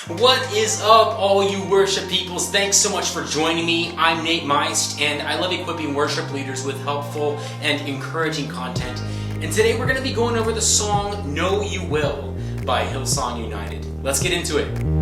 What is up, all you worship peoples? Thanks so much for joining me. I'm Nate Meist, and I love equipping worship leaders with helpful and encouraging content. And today we're going to be going over the song Know You Will by Hillsong United. Let's get into it.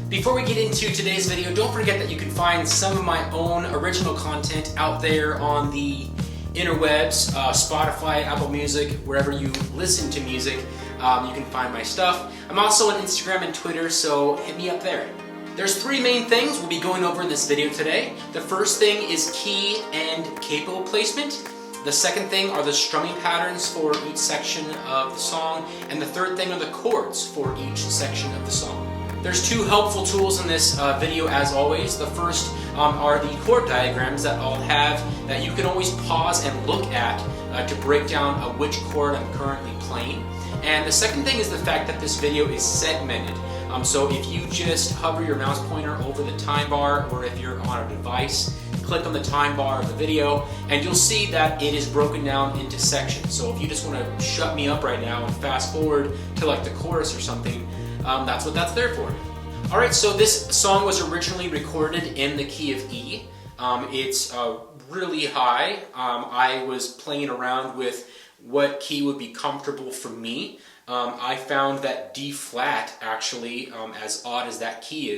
Before we get into today's video, don't forget that you can find some of my own original content out there on the interwebs, Spotify, Apple Music, wherever you listen to music. You can find my stuff. I'm also on Instagram and Twitter, so hit me up there. There's three main things we'll be going over in this video today. The first thing is key and capo placement. The second thing are the strumming patterns for each section of the song. And the third thing are the chords for each section of the song. There's two helpful tools in this video as always. The first are the chord diagrams that I'll have that you can always pause and look at to break down which chord I'm currently playing. And the second thing is the fact that this video is segmented. So if you just hover your mouse pointer over the time bar, or if you're on a device, click on the time bar of the video, and you'll see that it is broken down into sections. So if you just want to shut me up right now and fast forward to like the chorus or something, that's what that's there for. Alright, so this song was originally recorded in the key of E. It's really high. I was playing around with what key would be comfortable for me. I found that D flat, actually, as odd as that key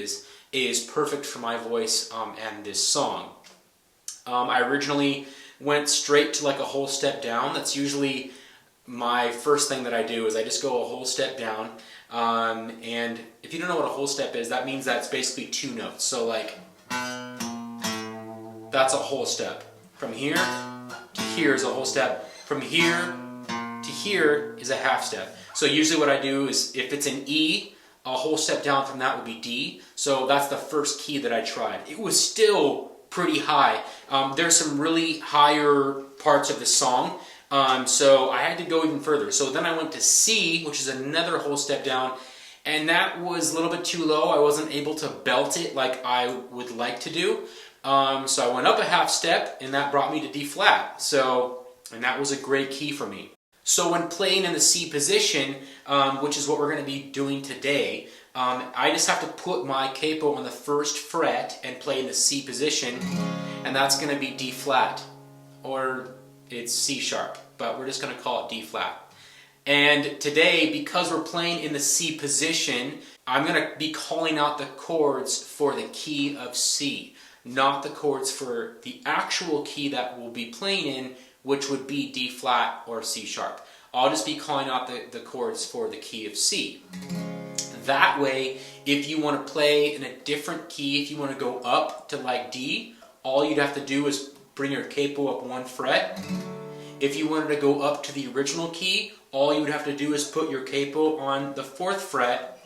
is perfect for my voice and this song. I originally went straight to like a whole step down. That's usually my first thing that I do, is I just go a whole step down. And if you don't know what a whole step is, that means that's basically two notes. So like, that's a whole step. From here to here is a whole step. From here to here is a half step. So usually what I do is, if it's an E, a whole step down from that would be D. So that's the first key that I tried. It was still pretty high. There's some really higher parts of the song. So I had to go even further. So then I went to C, which is another whole step down, and that was a little bit too low. I wasn't able to belt it like I would like to do. So I went up a half step, and that brought me to D flat. And that was a great key for me. So when playing in the C position, which is what we're going to be doing today, I just have to put my capo on the first fret and play in the C position, and that's going to be D flat, or it's C sharp, but we're just going to call it D flat. And today, because we're playing in the C position, I'm going to be calling out the chords for the key of C, not the chords for the actual key that we'll be playing in, which would be D flat or C sharp. I'll just be calling out the chords for the key of C. That way, if you want to play in a different key, if you want to go up to like D, all you'd have to do is bring your capo up one fret. If you wanted to go up to the original key, all you would have to do is put your capo on the fourth fret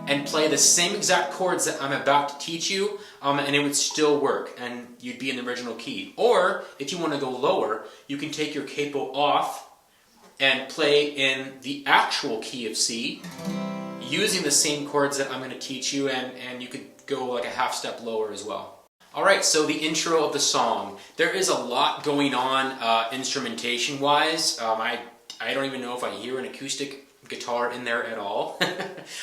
and play the same exact chords that I'm about to teach you, and it would still work, and you'd be in the original key. Or, if you want to go lower, you can take your capo off and play in the actual key of C, using the same chords that I'm going to teach you, and you could go like a half step lower as well. Alright, so the intro of the song. There is a lot going on instrumentation-wise. I don't even know if I hear an acoustic guitar in there at all.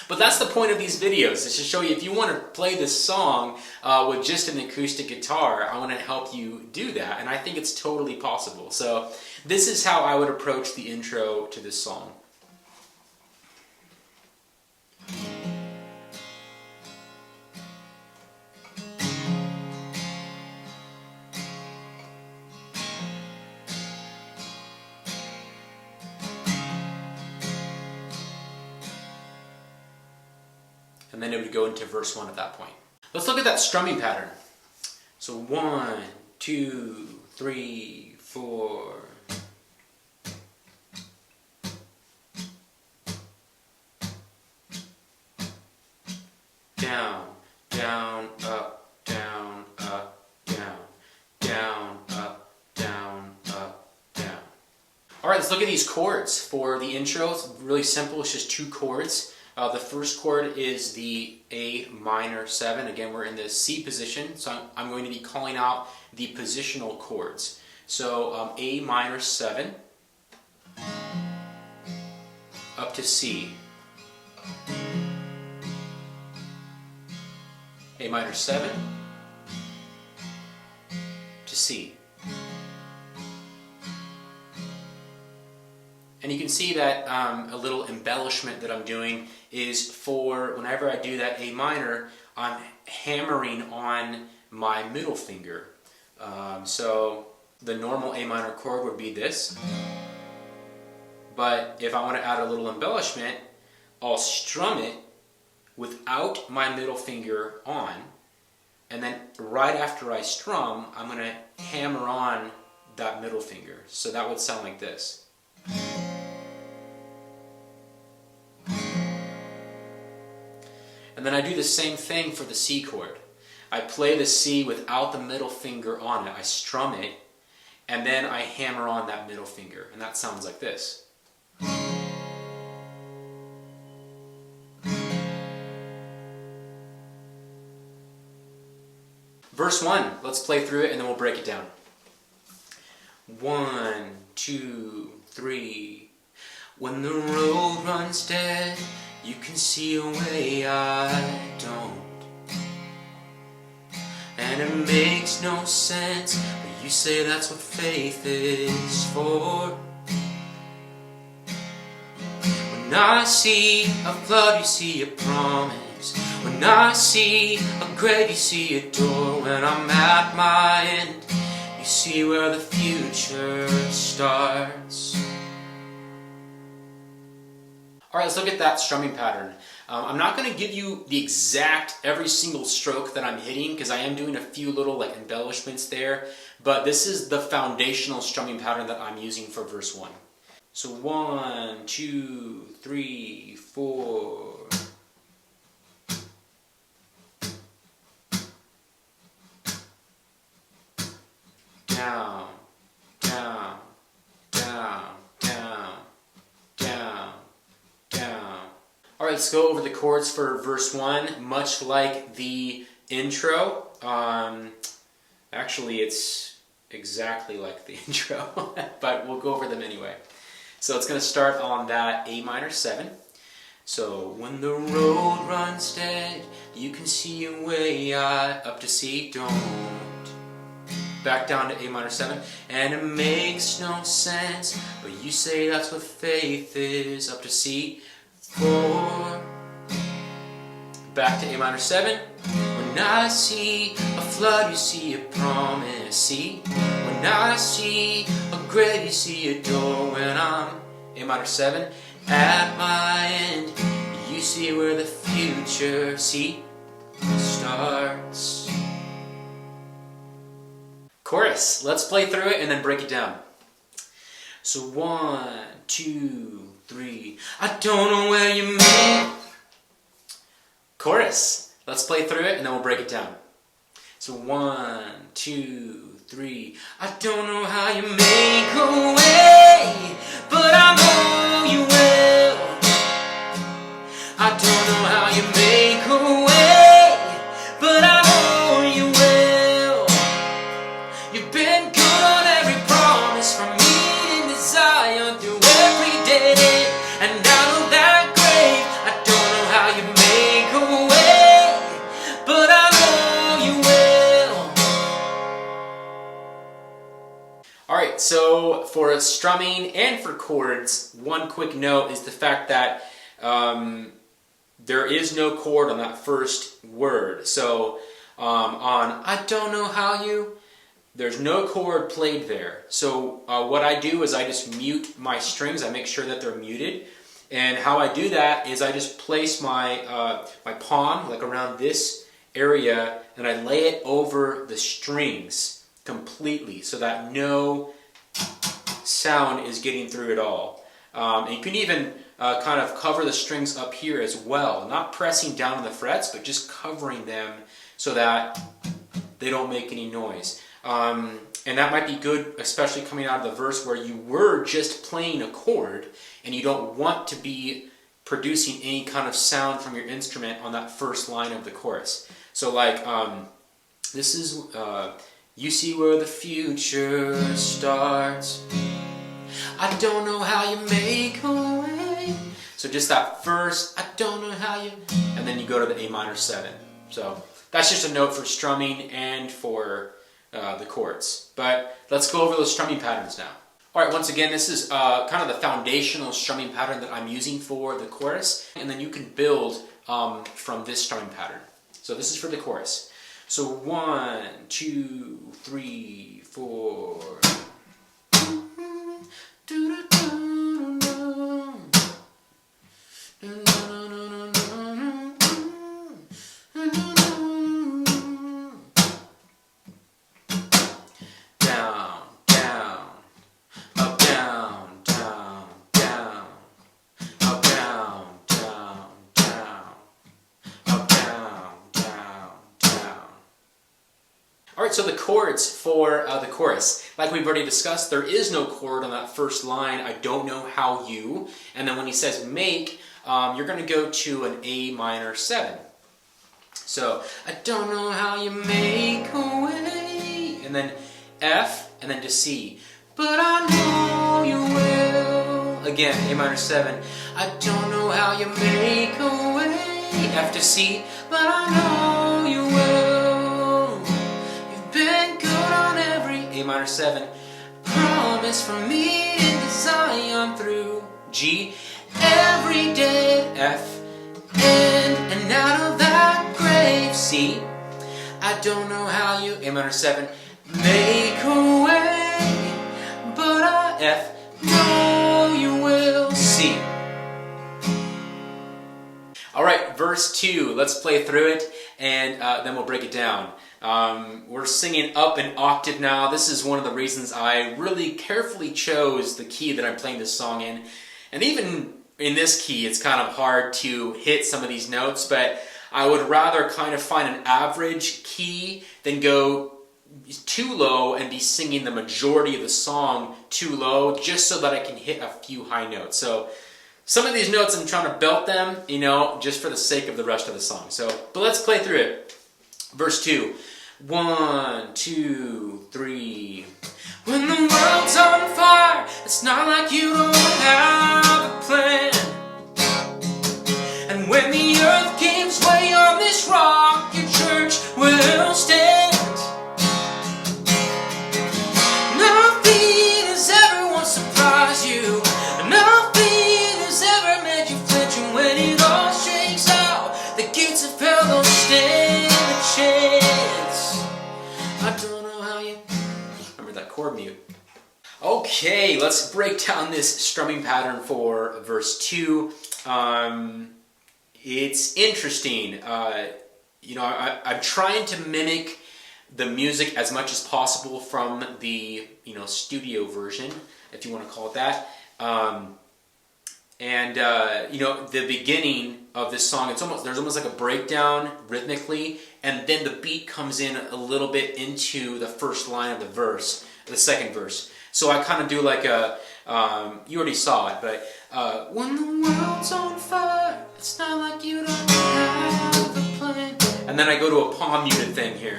But that's the point of these videos, is to show you, if you want to play this song with just an acoustic guitar, I want to help you do that, and I think it's totally possible. So this is how I would approach the intro to this song. And then it would go into verse 1 at that point. Let's look at that strumming pattern. So 1, 2, 3, 4. Down, down, up, down, up, down, down, up, down, up, down. Alright, let's look at these chords for the intro. It's really simple, it's just two chords. The first chord is the A minor 7. Again, we're in the C position, so I'm going to be calling out the positional chords. So A minor 7 up to C. A minor 7 to C. And you can see that a little embellishment that I'm doing is for whenever I do that A minor, I'm hammering on my middle finger. So the normal A minor chord would be this. But if I want to add a little embellishment, I'll strum it without my middle finger on. And then right after I strum, I'm going to hammer on that middle finger. So that would sound like this. And then I do the same thing for the C chord. I play the C without the middle finger on it. I strum it, and then I hammer on that middle finger. And that sounds like this. Verse 1, let's play through it and then we'll break it down. 1, 2, 3. When the road runs dead, you can see a way I don't. And it makes no sense, but you say that's what faith is for. When I see a flood, you see a promise. When I see a grave, you see a door. When I'm at my end, you see where the future starts. Alright, let's look at that strumming pattern. I'm not going to give you the exact every single stroke that I'm hitting because I am doing a few little embellishments there, but this is the foundational strumming pattern that I'm using for verse 1. So 1, 2, 3, 4. Down, down, down, down, down, down. Alright, let's go over the chords for verse 1, much like the intro. Actually, it's exactly like the intro, but we'll go over them anyway. So it's going to start on that A minor 7. So, when the road runs dead, you can see a way up to C, don't. Back down to A minor 7, and it makes no sense, but you say that's what faith is, up to C, 4. Back to A minor 7, when I see a flood, you see a promise, C. When I see a grave, you see a door. When I'm A minor 7, at my end, you see where the future, C, starts. Chorus. Let's play through it and then break it down. So 1, 2, 3. I don't know where you made. Chorus. Let's play through it and then we'll break it down. So 1, 2, 3. I don't know how you make a way, but I know you will. I don't know how you make a way, but I know you will. You've been good on every promise, from Eden to Zion through every day. And out of that grave, I don't know how you make a way, but I know you will. Alright, so for strumming and for chords, one quick note is the fact that there is no chord on that first word. So on I don't know how you, there's no chord played there. So what I do is I just mute my strings. I make sure that they're muted. And how I do that is I just place my, my palm around this area and I lay it over the strings completely so that no sound is getting through at all. And you can even kind of cover the strings up here as well. Not pressing down on the frets, but just covering them so that they don't make any noise. And that might be good, especially coming out of the verse where you were just playing a chord and you don't want to be producing any kind of sound from your instrument on that first line of the chorus. So like, this is, you see where the future starts. I don't know how you make a way. So just that first, I don't know how you, and then you go to the A minor 7. So that's just a note for strumming and for the chords. But let's go over those strumming patterns now. Alright, once again, this is kind of the foundational strumming pattern that I'm using for the chorus, and then you can build from this strumming pattern. So this is for the chorus. So 1, 2, 3, 4. Alright, so the chords for the chorus. Like we've already discussed, there is no chord on that first line, I don't know how you. And then when he says make, you're going to go to an A minor 7. So, I don't know how you make a way. And then F, and then to C. But I know you will. Again, A minor 7. I don't know how you make a way. F to C. But I know you will. You've been good on every A minor 7. Promise for me to Zion through G. Every day F. And out of that grave C. I don't know how you, A minor 7, make a way, but I F, know you will C. Alright, verse 2, let's play through it and then we'll break it down. We're singing up an octave now. This is one of the reasons I really carefully chose the key that I'm playing this song in. And even in this key, it's kind of hard to hit some of these notes, but I would rather kind of find an average key than go too low and be singing the majority of the song too low, just so that I can hit a few high notes. So some of these notes I'm trying to belt them, you know, just for the sake of the rest of the song. So, but let's play through it. Verse 2. 1, 2, 3. When the world's on fire, it's not like you don't have a plan. And when the earth gives way on this rock, your church will stand. Nothing has ever once surprised you. Nothing has ever made you flinch. And when it all shakes out, the gates of hell don't stand a chance. I don't know how you... Remember that chord mute. Okay, let's break down this strumming pattern for verse 2. It's interesting. You know, I'm trying to mimic the music as much as possible from the, you know, studio version, if you want to call it that. You know, the beginning of this song, there's almost like a breakdown rhythmically, and then the beat comes in a little bit into the first line of the verse, the second verse. So I kind of do like a, you already saw it, but when the world's on fire, it's not like you don't have a plan. And then I go to a palm muted thing here.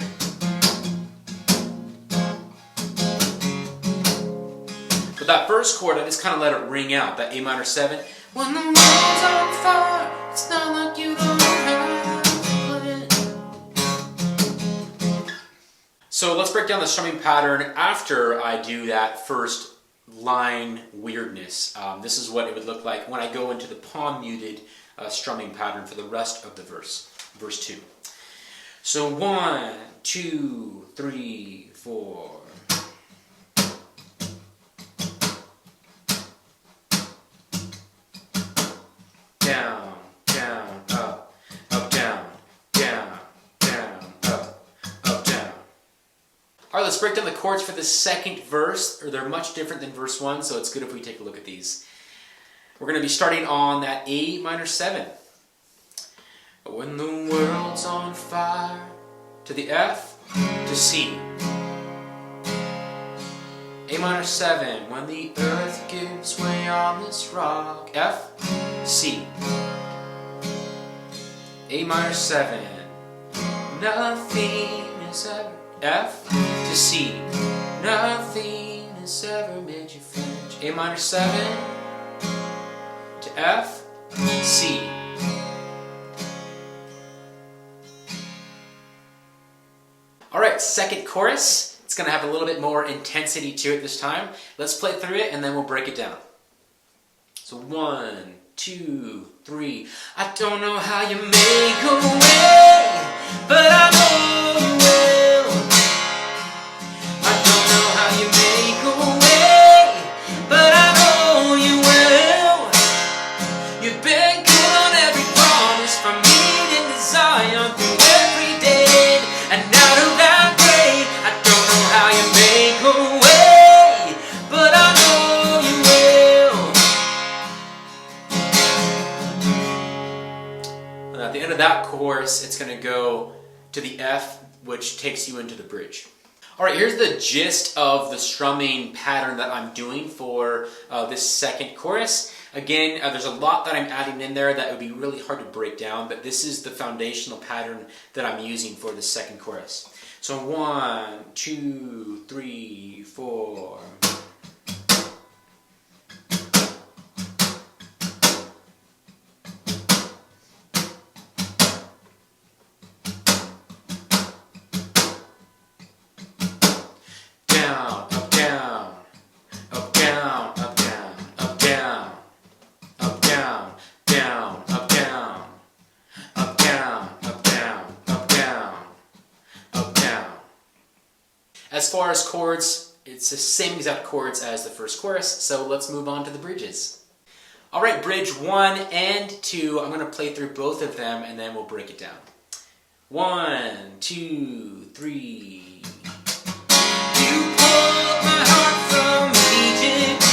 But that first chord, I just kind of let it ring out, that A minor 7. When the world's on fire, it's not like you don't have a plan. So let's break down the strumming pattern after I do that first line weirdness. This is what it would look like when I go into the palm muted strumming pattern for the rest of the verse. Verse 2. So 1, 2, 3, 4. Down, down, up, down, down, down, up, down. Alright, let's break down the chords for the second verse. They're much different than verse 1, so it's good if we take a look at these. We're going to be starting on that A minor 7. When the world's on fire, to the F, to C. A minor 7, when the earth gives way on this rock, F, C. A minor 7. Nothing is ever. F to C. Nothing has ever made you flinch. A minor 7 to F, C. Alright, second chorus. It's going to have a little bit more intensity to it this time. Let's play through it and then we'll break it down. So 1, 2, 3. I don't know how you make a way, but I know you will. I don't know how you make a way, but I know you will. You've been good on every promise from Eden to Zion through every day, and out of that grave, I don't know how you make a way, but I know you will. And at the end of that chorus, it's going to go to the F, which takes you into the bridge. Alright, here's the gist of the strumming pattern that I'm doing for this second chorus. Again, there's a lot that I'm adding in there that would be really hard to break down, but this is the foundational pattern that I'm using for the second chorus. So 1, 2, 3, 4. As far as chords, it's the same exact chords as the first chorus, so let's move on to the bridges. Alright, bridge 1 and 2, I'm going to play through both of them and then we'll break it down. 1, 2, 3. You pulled my heart from Egypt,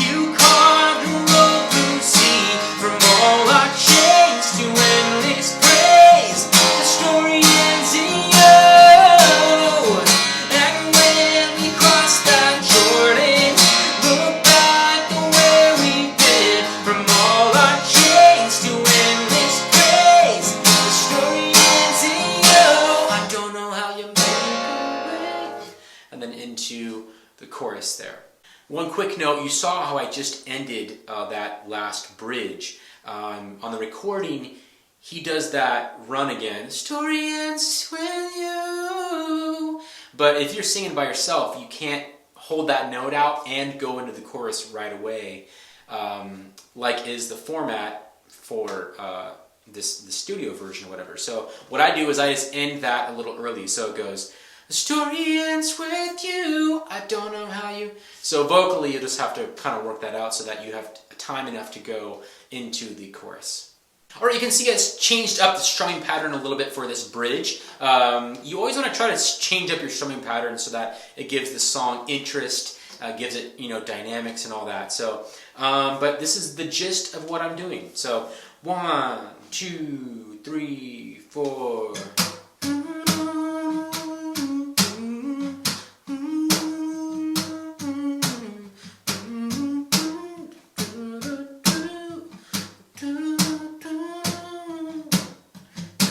you carved a road through sea, from all our chains to endless praise, the story ends in you. And when we cross that Jordan, look back at where we've been, from all our chains to endless praise, the story ends in you. I don't know how you make it. And then into the chorus there. One quick note, you saw how I just ended that last bridge. On the recording, he does that run again. Story ends with you. But if you're singing by yourself, you can't hold that note out and go into the chorus right away, like is the format for the studio version or whatever. So what I do is I just end that a little early. So it goes, the story ends with you, I don't know how you... So vocally, you just have to kind of work that out so that you have time enough to go into the chorus. Alright, you can see it's changed up the strumming pattern a little bit for this bridge. You always want to try to change up your strumming pattern so that it gives the song interest, gives it, dynamics and all that. So, but this is the gist of what I'm doing. So, 1, 2, 3, 4...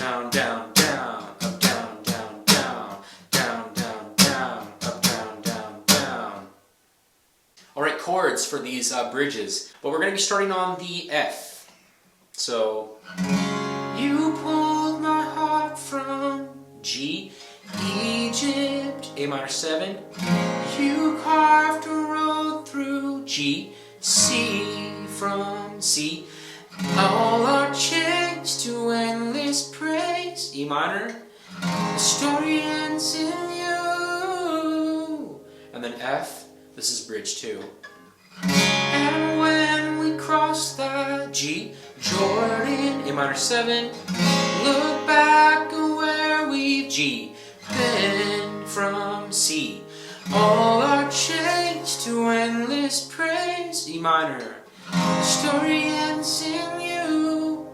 Down, down, down, up, down, down, down, down, down, down, up, down, down, down. Alright, chords for these bridges. But we're going to be starting on the F. So, you pulled my heart from G, Egypt, A minor 7. You carved a road through G, C from C. All our chains to endless praise, E minor. The story ends in you. And then F, this is bridge 2. And when we cross the G, Jordan, A minor 7, look back at where we've G, been from C. All our chains to endless praise, E minor. The story ends in you.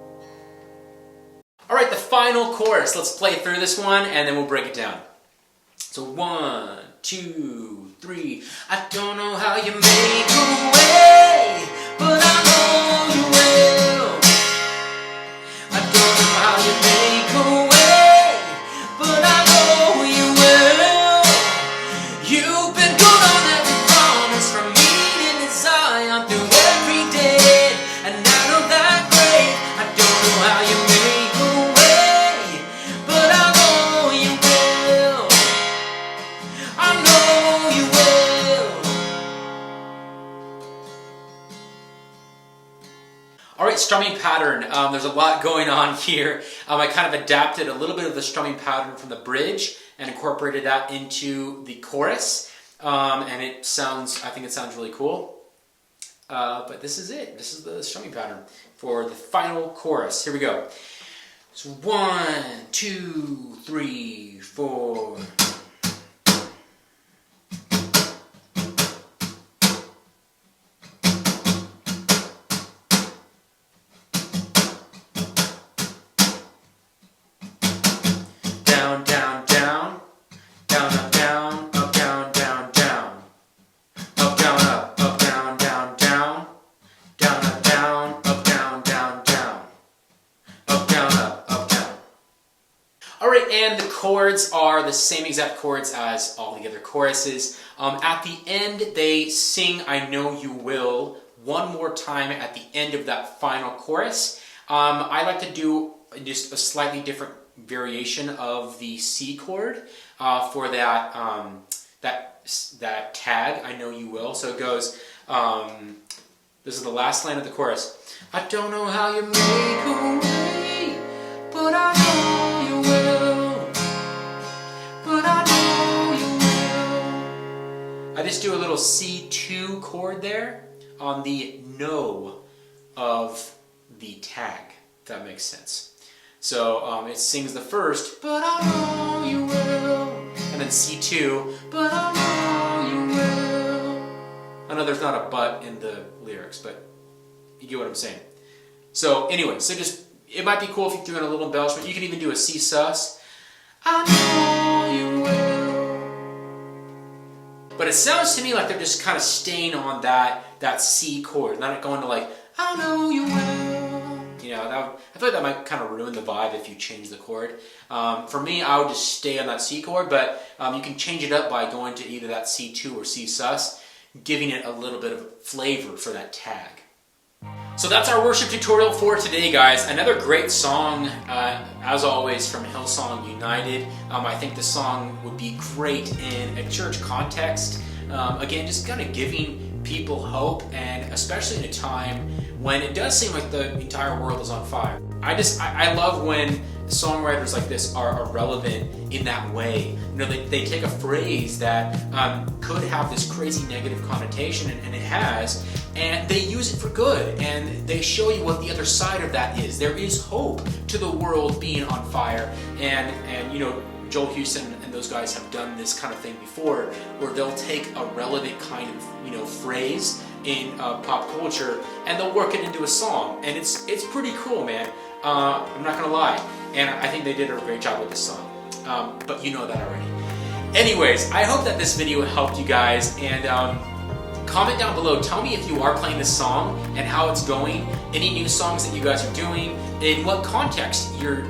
Alright, the final chorus. Let's play through this one and then we'll break it down. So 1, 2, 3. I don't know how you make a way, but I know you will. you make a way, but I know you will. You've been good on every promise, from Eden to Zion, through every day, and out of that grave, I don't know how you make a way, but I know you will. I know you will. Alright, strumming pattern. There's a lot going on here. I kind of adapted a little bit of the strumming pattern from the bridge and incorporated that into the chorus. And it sounds, I think it sounds really cool. But this is it. This is the strumming pattern for the final chorus. Here we go. So 1, 2, 3, 4. Down, down, down, down, up, down, up, down, down, down, up, down, up, down, down, down, down, up, down, up, down, down, down, up, down, up, down. Alright, and the chords are the same exact chords as all the other choruses. At the end, they sing I Know You Will one more time at the end of that final chorus. I like to do just a slightly different variation of the C chord for that that tag, I know you will. So it goes, this is the last line of the chorus. I don't know how you make a way, but I know you will. But I know you will. I just do a little C2 chord there on the no of the tag, if that makes sense. So it sings the first, but I know you will, and then C2, but I know you will. I know there's not a but in the lyrics, but you get what I'm saying. So anyway, so just, it might be cool if you threw in a little embellishment. You can even do a C sus. I know you will. But it sounds to me like they're just kind of staying on that C chord, not going to like, I know you will. You know, I feel like that might kind of ruin the vibe if you change the chord. For me, I would just stay on that C chord, but you can change it up by going to either that C2 or C sus, giving it a little bit of flavor for that tag. So that's our worship tutorial for today, guys. Another great song, as always, from Hillsong United. I think the song would be great in a church context. Again, just kind of giving people hope, and especially in a time when it does seem like the entire world is on fire. I love when songwriters like this are relevant in that way. You know, they take a phrase that could have this crazy negative connotation, and it has, and they use it for good, and they show you what the other side of that is. There is hope to the world being on fire, and you know, Joel Houston and those guys have done this kind of thing before, where they'll take a relevant kind of, you know, phrase in pop culture and they'll work it into a song, and it's pretty cool, man. I'm not gonna lie, and I think they did a great job with this song. But you know that already. Anyways, I hope that this video helped you guys, and comment down below. Tell me if you are playing this song and how it's going. Any new songs that you guys are doing, in what context you're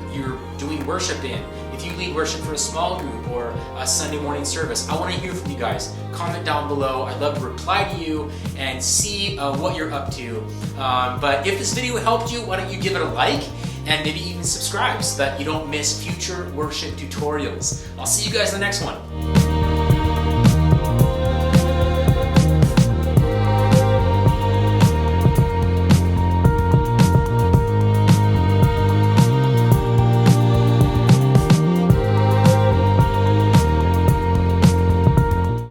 doing worship in. If you lead worship for a small group or a Sunday morning service, I want to hear from you guys. Comment down below. I'd love to reply to you and see what you're up to. But if this video helped you, why don't you give it a like and maybe even subscribe so that you don't miss future worship tutorials. I'll see you guys in the next one.